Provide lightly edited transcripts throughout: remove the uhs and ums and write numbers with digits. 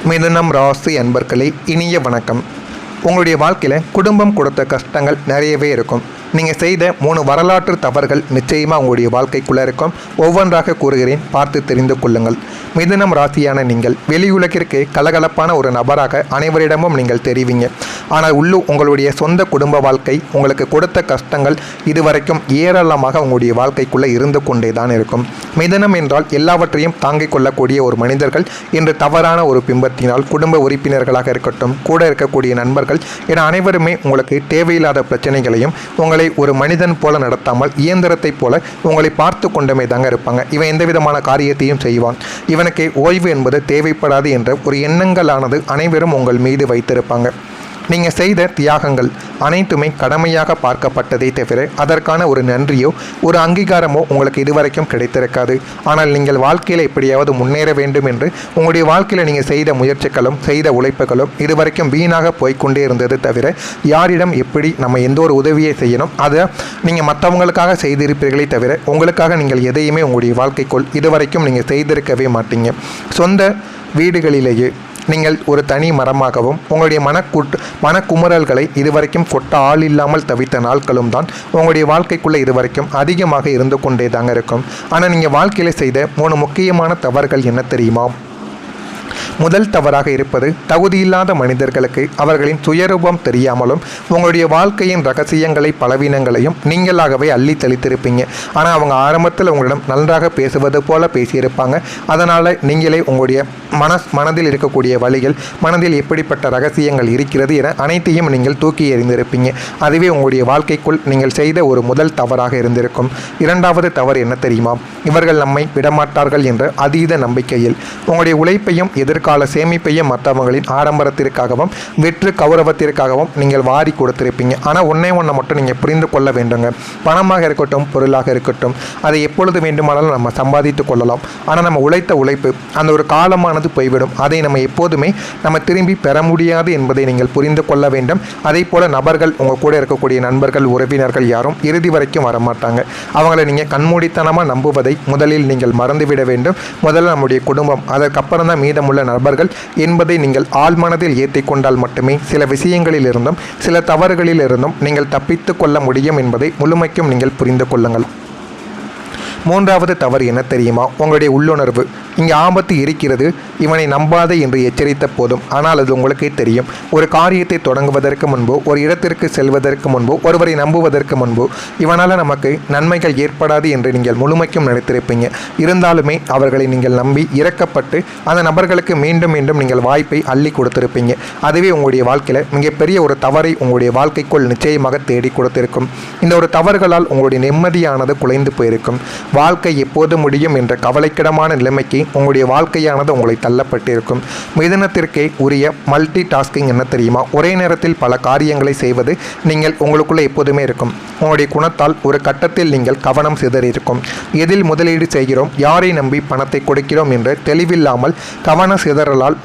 மிதுனம் ராசி அன்பர்களே, இனிய வணக்கம். உங்களுடைய வாழ்க்கையில் குடும்பம் கொடுத்த கஷ்டங்கள் நிறையவே இருக்கும். நீங்கள் செய்த 3 வரலாற்று தவறுகள் நிச்சயமாக உங்களுடைய வாழ்க்கைக்குள்ளே இருக்கும். ஒவ்வொன்றாக கூறுகிறேன், பார்த்து தெரிந்து கொள்ளுங்கள். மிதுனம் ராசியான நீங்கள் வெளியுலகிற்கு கலகலப்பான ஒரு நபராக அனைவரிடமும் நீங்கள் தெரிவிங்க. ஆனால் உங்களுடைய சொந்த குடும்ப வாழ்க்கை உங்களுக்கு கொடுத்த கஷ்டங்கள் இதுவரைக்கும் ஏராளமாக உங்களுடைய வாழ்க்கைக்குள்ளே இருந்து கொண்டே தான் இருக்கும். மிதுனம் என்றால் எல்லாவற்றையும் தாங்கிக் கொள்ளக்கூடிய ஒரு மனிதர்கள் என்று தவறான ஒரு பிம்பத்தினால் குடும்ப உறுப்பினர்களாக இருக்கட்டும், கூட இருக்கக்கூடிய நண்பர்கள் என அனைவருமே உங்களுக்கு தேவையில்லாத பிரச்சனைகளையும் உங்களை ஒரு மனிதன் போல நடத்தாமல் இயந்திரத்தைப் போல உங்களை பார்த்து கொண்டமே தாங்க இருப்பாங்க. இவன் எந்த விதமான காரியத்தையும் செய்வான், இவனுக்கு ஓய்வு என்பது தேவைப்படாது என்ற ஒரு எண்ணங்களானது அனைவரும் உங்கள் மீது வைத்திருப்பாங்க. நீங்கள் செய்த தியாகங்கள் அனைத்துமே கடமையாக பார்க்கப்பட்டதை தவிர அதற்கான ஒரு நன்றியோ ஒரு அங்கீகாரமோ உங்களுக்கு இதுவரைக்கும் கிடைத்திருக்காது. ஆனால் நீங்கள் வாழ்க்கையில் எப்படியாவது முன்னேற வேண்டும் என்று உங்களுடைய வாழ்க்கையில் நீங்கள் செய்த முயற்சிகளும் செய்த உழைப்புகளும் இதுவரைக்கும் வீணாக போய்கொண்டே இருந்தது தவிர யாரிடம் எப்படி நம்ம எந்த ஒரு உதவியை செய்யணும் அதை நீங்கள் மற்றவங்களுக்காக செய்திருப்பீர்களே தவிர உங்களுக்காக நீங்கள் எதையுமே உங்களுடைய வாழ்க்கைக்குள் இதுவரைக்கும் நீங்கள் செய்திருக்கவே மாட்டீங்க. சொந்த வீடுகளிலேயே நீங்கள் ஒரு தனி மரமாகவும் உங்களுடைய மனக்குமுறல்களை இதுவரைக்கும் கொட்ட ஆள் இல்லாமல் தவித்த நாட்களும் தான் உங்களுடைய வாழ்க்கைக்குள்ளே இதுவரைக்கும் அதிகமாக இருந்து கொண்டே தாங்க இருக்கும். ஆனால் நீங்கள் வாழ்க்கையில் செய்த 3 முக்கியமான தவறுகள் என்ன தெரியுமா? முதல் தவறாக இருப்பது, தகுதியில்லாத மனிதர்களுக்கு அவர்களின் சுயரூபம் தெரியாமலும் உங்களுடைய வாழ்க்கையின் ரகசியங்களை பலவீனங்களையும் நீங்களாகவே அள்ளி தெளித்திருப்பீங்க. ஆனால் அவங்க ஆரம்பத்தில் உங்களிடம் நன்றாக பேசுவது போல பேசியிருப்பாங்க. அதனால் நீங்களே உங்களுடைய மனதில் இருக்கக்கூடிய வழிகள், மனதில் எப்படிப்பட்ட ரகசியங்கள் இருக்கிறது என அனைத்தையும் நீங்கள் தூக்கி எறிந்திருப்பீங்க. அதுவே உங்களுடைய வாழ்க்கைக்குள் நீங்கள் செய்த ஒரு முதல் தவறாக இருந்திருக்கும். இரண்டாவது தவறு என்ன தெரியுமா? இவர்கள் நம்மை விடமாட்டார்கள் என்ற அதீத நம்பிக்கையில் உங்களுடைய உழைப்பையும் எதிர்கால சேமிப்பையும் மற்றவங்களின் ஆடம்பரத்திற்காகவும் வெற்று கௌரவத்திற்காகவும் நீங்கள் வாரி கொடுத்திருப்பீங்க. ஆனால் ஒன்றை மட்டும் நீங்கள் புரிந்து கொள்ள வேண்டுங்க. பணமாக இருக்கட்டும், பொருளாக இருக்கட்டும், அதை எப்பொழுது வேண்டுமானாலும் நம்ம சம்பாதித்து கொள்ளலாம். ஆனால் நம்ம உழைத்த உழைப்பு அந்த ஒரு காலமானது போய்விடும். அதை நம்ம எப்போதுமே நம்ம திரும்பி பெற முடியாது என்பதை நீங்கள் புரிந்து கொள்ள வேண்டும். அதே போல நபர்கள், உங்கள் கூட இருக்கக்கூடிய நண்பர்கள், உறவினர்கள் யாரும் இறுதி வரைக்கும் வரமாட்டாங்க. அவங்களை நீங்கள் கண்மூடித்தனமாக நம்புவதை முதலில் நீங்கள் மறந்துவிட வேண்டும். முதல்ல நம்முடைய குடும்பம், அதற்கப்புறம் தான் மீதமுள்ள நபர்கள் என்பதை நீங்கள் ஆழ்மனதில் ஏற்றிக்கொண்டால் மட்டுமே சில விஷயங்களிலிருந்தும் சில தவறுகளிலிருந்தும் நீங்கள் தப்பித்து கொள்ள முடியும் என்பதை முழுமைக்கும் நீங்கள் புரிந்து கொள்ளுங்கள். மூன்றாவது தவறு என்ன தெரியுமா? உங்களுடைய உள்ளுணர்வு. இங்கே ஆபத்து இருக்கிறது, இவனை நம்பாதே என்று எச்சரித்த போதும் ஆனால் அது உங்களுக்கே தெரியும். ஒரு காரியத்தை தொடங்குவதற்கு முன்போ, ஒரு இடத்திற்கு செல்வதற்கு முன்போ, ஒருவரை நம்புவதற்கு முன்போ இவனால் நமக்கு நன்மைகள் ஏற்படாது என்று நீங்கள் முழுமைக்கும் நினைத்திருப்பீங்க. இருந்தாலுமே அவர்களை நீங்கள் நம்பி இறக்கப்பட்டு அந்த நபர்களுக்கு மீண்டும் மீண்டும் நீங்கள் வாய்ப்பை அள்ளி கொடுத்திருப்பீங்க. அதுவே உங்களுடைய வாழ்க்கையில் மிகப்பெரிய ஒரு தவறை உங்களுடைய வாழ்க்கைக்குள் நிச்சயமாக தேடி கொடுத்திருக்கும். இந்த ஒரு தவறுகளால் உங்களுடைய நிம்மதியானது குலைந்து போயிருக்கும். வாழ்க்கை எப்போது முடியும் என்ற கவலைக்கிடமான நிலைமைக்கு உங்களுடைய வாழ்க்கையானது உங்களை தள்ளப்பட்டிருக்கும். மிதுனத்திற்கே உரிய மல்டி டாஸ்கிங் என்ன தெரியுமா? ஒரே நேரத்தில் பல காரியங்களை செய்வது நீங்கள் உங்களுக்குள்ளே எப்போதுமே இருக்கும். உங்களுடைய குணத்தால் ஒரு கட்டத்தில் நீங்கள் கவனம் சிதறியிருக்கும். எதில் முதலீடு செய்கிறோம், யாரை நம்பி பணத்தை கொடுக்கிறோம் என்று தெளிவில்லாமல் கவன சிதறலால்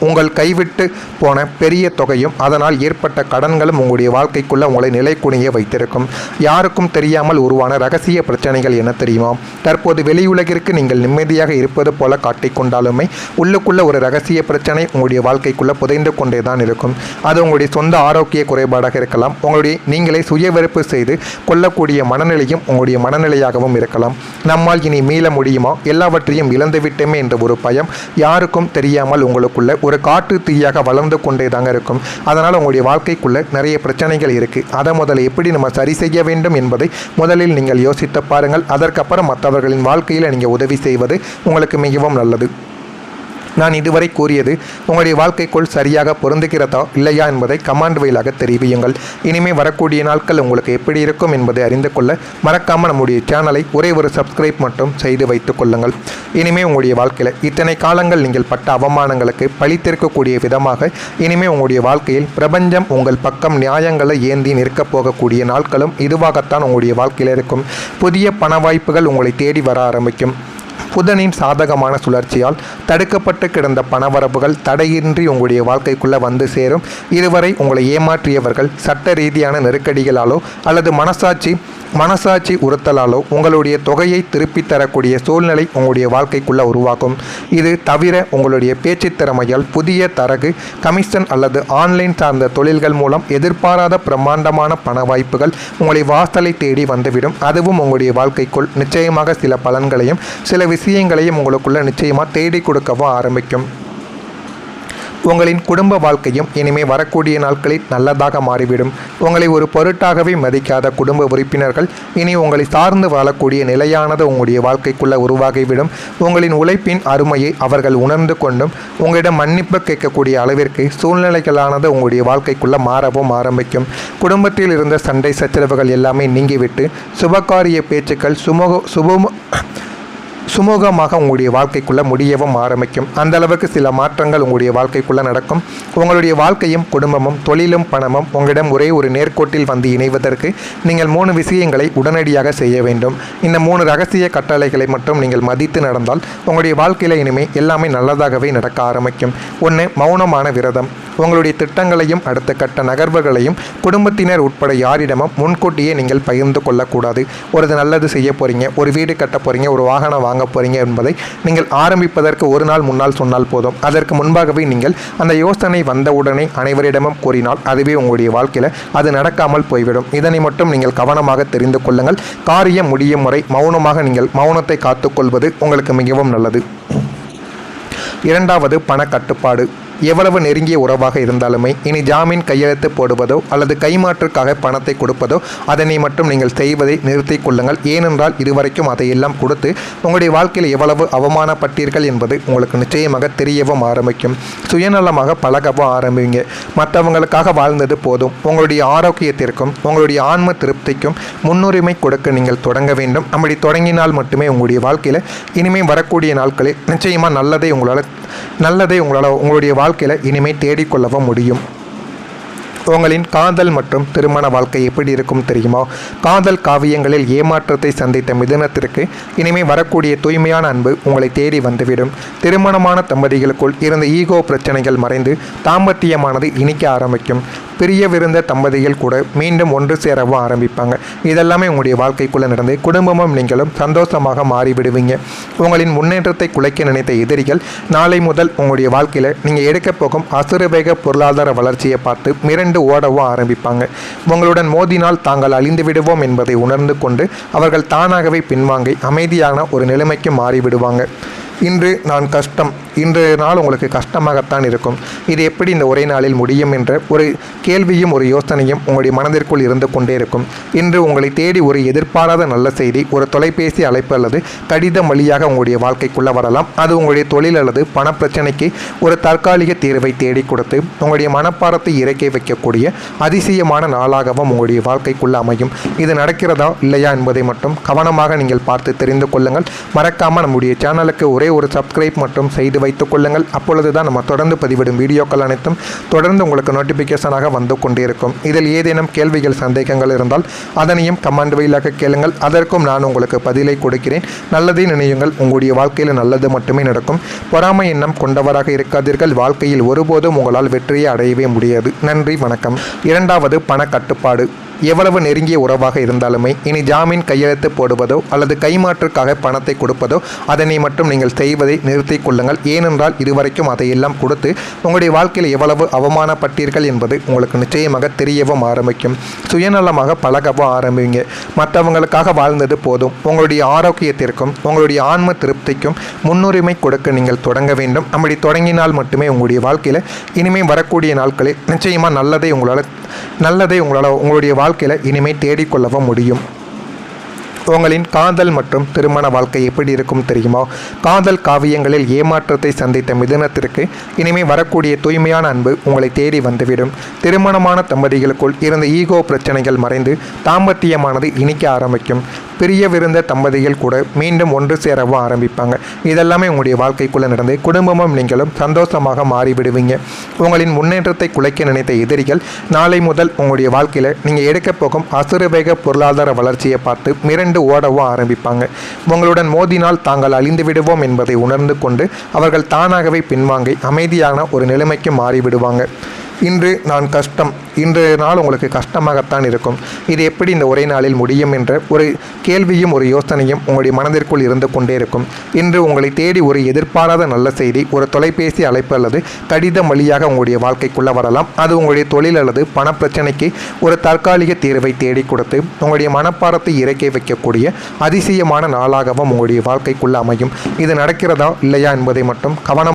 உங்கள் கைவிட்டு போன பெரிய தொகையும் அதனால் ஏற்பட்ட கடன்களும் உங்களுடைய வாழ்க்கைக்குள்ள உங்களை நிலை குனிய வைத்திருக்கும். யாருக்கும் தெரியாமல் உருவான ரகசிய பிரச்சனைகள் என்ன தெரியுமா? தற்போது வெளியுலகிற்கு நீங்கள் நிம்மதியாக இருப்பது போல காட்டிக்கொண்டாலுமே உள்ளுக்குள்ள ஒரு ரகசிய பிரச்சனை உங்களுடைய வாழ்க்கைக்குள்ள புதைந்து கொண்டே தான் இருக்கும். அது உங்களுடைய சொந்த ஆரோக்கிய குறைபாடாக இருக்கலாம். நீங்களே சுய வெறுப்பு செய்து கொள்ளக்கூடிய மனநிலையும் உங்களுடைய மனநிலையாகவும் இருக்கலாம். நம்மால் இனி மீள முடியுமா, எல்லாவற்றையும் இழந்துவிட்டோமே என்ற ஒரு பயம் யாருக்கும் தெரியாமல் உங்களுக்குள்ள ஒரு காட்டு தீயாக வளர்ந்து கொண்டே தாங்க இருக்கும். அதனால் உங்களுடைய வாழ்க்கைக்குள்ள நிறைய பிரச்சனைகள் இருக்குது. அதை முதல்ல எப்படி நம்ம சரி செய்ய வேண்டும் என்பதை முதலில் நீங்கள் யோசித்து பாருங்கள். அதற்கப்புறம் மற்றவர்களின் வாழ்க்கையில் நீங்கள் உதவி செய்வது உங்களுக்கு மிகவும் நல்லது. நான் இதுவரை கூறியது உங்களுடைய வாழ்க்கைக்குள் சரியாக பொருந்துகிறதா இல்லையா என்பதை கமெண்ட் வாயிலாக தெரிவியுங்கள். இனிமேல் வரக்கூடிய நாட்கள் உங்களுக்கு எப்படி இருக்கும் என்பதை அறிந்து கொள்ள மறக்காமல் நம்முடைய சேனலை ஒரே ஒரு சப்ஸ்கிரைப் மட்டும் செய்து வைத்துக் கொள்ளுங்கள். இனிமேல் உங்களுடைய வாழ்க்கையில் இத்தனை காலங்கள் நீங்கள் பட்ட அவமானங்களுக்கு பழித்திருக்கக்கூடிய விதமாக இனிமேல் உங்களுடைய வாழ்க்கையில் பிரபஞ்சம் உங்கள் பக்கம் நியாயங்களை ஏந்தி நிற்கப் போகக்கூடிய நாட்களும் இதுவாகத்தான் உங்களுடைய வாழ்க்கையில் இருக்கும். புதிய பண வாய்ப்புகள் உங்களை தேடி வர ஆரம்பிக்கும். புதனின் சாதகமான சுழற்சியால் தடுக்கப்பட்டு கிடந்த பணவரவுகள் தடையின்றி உங்களுடைய வாழ்க்கைக்குள்ளே வந்து சேரும். இதுவரை உங்களை ஏமாற்றியவர்கள் சட்ட ரீதியான நெருக்கடிகளாலோ அல்லது மனசாட்சி உறுத்தலாலோ உங்களுடைய தொகையை திருப்பித் தரக்கூடிய சூழ்நிலை உங்களுடைய வாழ்க்கைக்குள்ளே உருவாக்கும். இது தவிர உங்களுடைய பேச்சு திறமையால் புதிய தரகு, கமிஷன் அல்லது ஆன்லைன் சார்ந்த தொழில்கள் மூலம் எதிர்பாராத பிரம்மாண்டமான பண வாய்ப்புகள் உங்களை வாசலை தேடி வந்துவிடும். அதுவும் உங்களுடைய வாழ்க்கைக்குள் நிச்சயமாக சில பலன்களையும் சில விஷயங்களையும் உங்களுக்குள்ள நிச்சயமாக தேடி கொடுக்கவும் ஆரம்பிக்கும். உங்களின் குடும்ப வாழ்க்கையும் இனிமே வரக்கூடிய நாட்களில் நல்லதாக மாறிவிடும். உங்களை ஒரு பொருட்டாகவே மதிக்காத குடும்ப உறுப்பினர்கள் இனி உங்களை சார்ந்து வாழக்கூடிய நிலையானது உங்களுடைய வாழ்க்கைக்குள்ளே உருவாகிவிடும். உங்களின் உழைப்பின் அருமையை அவர்கள் உணர்ந்து கொண்டும் உங்களிடம் மன்னிப்பு கேட்கக்கூடிய அளவிற்கு சூழ்நிலைகளானது உங்களுடைய வாழ்க்கைக்குள்ளே மாறவும் ஆரம்பிக்கும். குடும்பத்தில் இருந்த சண்டை சச்சரவுகள் எல்லாமே நீங்கிவிட்டு சுபகாரிய பேச்சுக்கள் சுமூகமாக உங்களுடைய வாழ்க்கைக்குள்ளே முடியவும் ஆரம்பிக்கும். அந்த அளவுக்கு சில மாற்றங்கள் உங்களுடைய வாழ்க்கைக்குள்ளே நடக்கும். உங்களுடைய வாழ்க்கையும் குடும்பமும் தொழிலும் பணமும் உங்களிடம் ஒரே ஒரு நேர்கோட்டில் வந்து இணைவதற்கு நீங்கள் 3 விஷயங்களை உடனடியாக செய்ய வேண்டும். இந்த 3 ரகசிய கட்டளைகளை மட்டும் நீங்கள் மதித்து நடந்தால் உங்களுடைய வாழ்க்கையில் இனிமே எல்லாமே நல்லதாகவே நடக்க ஆரம்பிக்கும். 1. மௌனமான விரதம். உங்களுடைய திட்டங்களையும் அடுத்த கட்ட நகர்வுகளையும் குடும்பத்தினர் உட்பட யாரிடமும் முன்கூட்டியே நீங்கள் பகிர்ந்து கொள்ளக்கூடாது. ஒரு நல்லது செய்ய போகிறீங்க, ஒரு வீடு கட்ட போகிறீங்க, ஒரு வாகனம் வாங்க போகிறீங்க என்பதை நீங்கள் ஆரம்பிப்பதற்கு ஒரு நாள் முன்னால் சொன்னால் போதும். அதற்கு முன்பாகவே நீங்கள் அந்த யோசனை வந்தவுடனே அனைவரிடமும் கூறினால் அதுவே உங்களுடைய வாழ்க்கையில் அது நடக்காமல் போய்விடும். இதனை மட்டும் நீங்கள் கவனமாக தெரிந்து கொள்ளுங்கள். காரியம் முடியும் வரை மௌனமாக நீங்கள் மௌனத்தை காத்துக்கொள்வது உங்களுக்கு மிகவும் நல்லது. 2. பண கட்டுப்பாடு. எவ்வளவு நெருங்கிய உறவாக இருந்தாலுமே இனி ஜாமீன் கையெழுத்து போடுவதோ அல்லது கைமாற்றுக்காக பணத்தை கொடுப்பதோ அதனை மட்டும் நீங்கள் செய்வதை நிறுத்தி கொள்ளுங்கள். ஏனென்றால் இதுவரைக்கும் அதையெல்லாம் கொடுத்து உங்களுடைய வாழ்க்கையில் எவ்வளவு அவமானப்பட்டீர்கள் என்பது உங்களுக்கு நிச்சயமாக தெரியவும் ஆரம்பிக்கும். சுயநலமாக பழகவும் ஆரம்பிங்க. மற்றவங்களுக்காக வாழ்ந்தது போதும். உங்களுடைய ஆரோக்கியத்திற்கும் உங்களுடைய ஆன்ம திருப்திக்கும் முன்னுரிமை கொடுக்க நீங்கள் தொடங்க வேண்டும். அப்படி தொடங்கினால் மட்டுமே உங்களுடைய வாழ்க்கையில் இனிமேல் வரக்கூடிய நாட்களில் நிச்சயமாக நல்லதை உங்களால் உங்களுடைய வாழ்க்கையில் இனிமேல் தேடிக்கொள்ளவும் முடியும். உங்களின் காதல் மற்றும் திருமண வாழ்க்கை எப்படி இருக்கும் தெரியுமா? காதல் காவியங்களில் ஏமாற்றத்தை சந்தித்த மிதுனத்திற்கு இனிமேல் வரக்கூடிய தூய்மையான அன்பு உங்களை தேடி வந்துவிடும். திருமணமான தம்பதிகளுக்குள் இருந்த ஈகோ பிரச்சனைகள் மறைந்து தாம்பத்தியமானது இனிக்க ஆரம்பிக்கும். பிரியவிருந்த தம்பதிகள் கூட மீண்டும் ஒன்று சேரவும் ஆரம்பிப்பாங்க. இதெல்லாமே உங்களுடைய வாழ்க்கைக்குள்ளே நடந்து குடும்பமும் நீங்களும் சந்தோஷமாக மாறிவிடுவீங்க. உங்களின் முன்னேற்றத்தை குலைக்க நினைத்த எதிரிகள் நாளை முதல் உங்களுடைய வாழ்க்கையில் நீங்கள் எடுக்க போகும் அசுரவேக பொருளாதார வளர்ச்சியை பார்த்து மிரண்டு ஓடவும் ஆரம்பிப்பாங்க. உங்களுடன் மோதினால் தாங்கள் அழிந்து விடுவோம் என்பதை உணர்ந்து கொண்டு அவர்கள் தானாகவே பின்வாங்கி அமைதியான ஒரு நிலைமைக்கு மாறிவிடுவாங்க. இன்றைய நாள் உங்களுக்கு கஷ்டமாகத்தான் இருக்கும். இது எப்படி இந்த ஒரே நாளில் முடியும் என்ற ஒரு கேள்வியும் ஒரு யோசனையும் உங்களுடைய மனதிற்குள் இருந்து கொண்டே இருக்கும். இன்று உங்களை தேடி ஒரு எதிர்பாராத நல்ல செய்தி ஒரு தொலைபேசி அழைப்பு அல்லது கடிதம் வழியாக உங்களுடைய வாழ்க்கைக்குள்ளே வரலாம். அது உங்களுடைய தொழில் அல்லது பணப்பிரச்சனைக்கு ஒரு தற்காலிக தீர்வை தேடி கொடுத்து உங்களுடைய மனப்பாரத்தை இறக்கி வைக்கக்கூடிய அதிசயமான நாளாகவும் உங்களுடைய வாழ்க்கைக்குள்ளே அமையும். இது நடக்கிறதா இல்லையா என்பதை மட்டும் கவனமாக நீங்கள் பார்த்து தெரிந்து கொள்ளுங்கள். மறக்காமல் நம்முடைய சேனலுக்கு ஒரே ஒரு சப்ஸ்கிரைப் மட்டும் செய்து வைத்துக் கொள்ளுங்கள். அப்பொழுது தான் நம்ம தொடர்ந்து பதிவிடும் வீடியோக்கள் அனைத்தும் தொடர்ந்து உங்களுக்கு நோட்டிஃபிகேஷனாக வந்து கொண்டிருக்கும். இதில் ஏதேனும் கேள்விகள் சந்தேகங்கள் இருந்தால் அதனையும் கமெண்ட் வழியாக கேளுங்கள். அதற்கும் நான் உங்களுக்கு பதிலை கொடுக்கிறேன். நல்லதை நினையுங்கள். உங்களுடைய வாழ்க்கையில் நல்லது மட்டுமே நடக்கும். பொறாமை எண்ணம் கொண்டவராக இருக்காதீர்கள். வாழ்க்கையில் ஒருபோதும் உங்களால் வெற்றியை அடையவே முடியாது. நன்றி, வணக்கம். 2. பண கட்டுப்பாடு. எவ்வளவு நெருங்கிய உறவாக இருந்தாலுமே இனி ஜாமீன் கையெழுத்து போடுவதோ அல்லது கைமாற்றுக்காக பணத்தை கொடுப்பதோ அதனை மட்டும் நீங்கள் செய்வதை நிறுத்தி கொள்ளுங்கள். ஏனென்றால் இதுவரைக்கும் அதையெல்லாம் கொடுத்து உங்களுடைய வாழ்க்கையில் எவ்வளவு அவமானப்பட்டீர்கள் என்பது உங்களுக்கு நிச்சயமாக தெரியவும் ஆரம்பிக்கும். சுயநலமாக பழகவும் ஆரம்பிங்க. மற்றவங்களுக்காக வாழ்ந்தது போதும். உங்களுடைய ஆரோக்கியத்திற்கும் உங்களுடைய ஆன்ம திருப்திக்கும் முன்னுரிமை கொடுக்க நீங்கள் தொடங்க வேண்டும். அப்படி தொடங்கினால் மட்டுமே உங்களுடைய வாழ்க்கையில் இனிமேல் வரக்கூடிய நாட்களில் நிச்சயமாக நல்லதை உங்களுடைய வாழ்க்கையில் இனிமேல் தேடிக்கொள்ளவும் முடியும். உங்களின் காதல் மற்றும் திருமண வாழ்க்கை எப்படி இருக்கும் தெரியுமா? காதல் காவியங்களில் ஏமாற்றத்தை சந்தித்த மிதுனத்திற்கு இனிமேல் வரக்கூடிய தூய்மையான அன்பு உங்களை தேடி வந்துவிடும். திருமணமான தம்பதிகளுக்குள் இருந்த ஈகோ பிரச்சனைகள் மறைந்து தாம்பத்தியமானது இனிக்க ஆரம்பிக்கும். பிரியவிருந்த தம்பதிகள் கூட மீண்டும் ஒன்று சேரவும் ஆரம்பிப்பாங்க. இதெல்லாமே உங்களுடைய வாழ்க்கைக்குள்ளே நடந்து குடும்பமும் நீங்களும் சந்தோஷமாக மாறிவிடுவீங்க. உங்களின் முன்னேற்றத்தை குலைக்க நினைத்த எதிரிகள் நாளை முதல் உங்களுடைய வாழ்க்கையில் நீங்கள் எடுக்க போகும் அசுரவேக பொருளாதார வளர்ச்சியை பார்த்து மிரண்டு ஓடவும் ஆரம்பிப்பாங்க. உங்களுடன் மோதினால் தாங்கள் அழிந்து விடுவோம் என்பதை உணர்ந்து கொண்டு அவர்கள் தானாகவே பின்வாங்கி அமைதியான ஒரு நிலைமைக்கு மாறிவிடுவாங்க. இன்று நான் கஷ்டம், இன்றைய நாள் உங்களுக்கு கஷ்டமாகத்தான் இருக்கும். இது எப்படி இந்த ஒரே நாளில் முடியும் என்ற ஒரு கேள்வியும் ஒரு யோசனையும் உங்களுடைய மனதிற்குள் இருந்து கொண்டே இருக்கும். இன்று உங்களை தேடி ஒரு எதிர்பாராத நல்ல செய்தி, ஒரு தொலைபேசி அழைப்பு அல்லது கடிதம் வழியாக உங்களுடைய வாழ்க்கைக்குள்ளே வரலாம். அது உங்களுடைய தொழில் அல்லது பண பிரச்சனைக்கு ஒரு தற்காலிக தீர்வை தேடி கொடுத்து உங்களுடைய மனப்பாரத்தை இறக்கி வைக்கக்கூடிய அதிசயமான நாளாகவும் உங்களுடைய வாழ்க்கைக்குள்ளே அமையும். இது நடக்கிறதா இல்லையா என்பதை மட்டும் கவனம்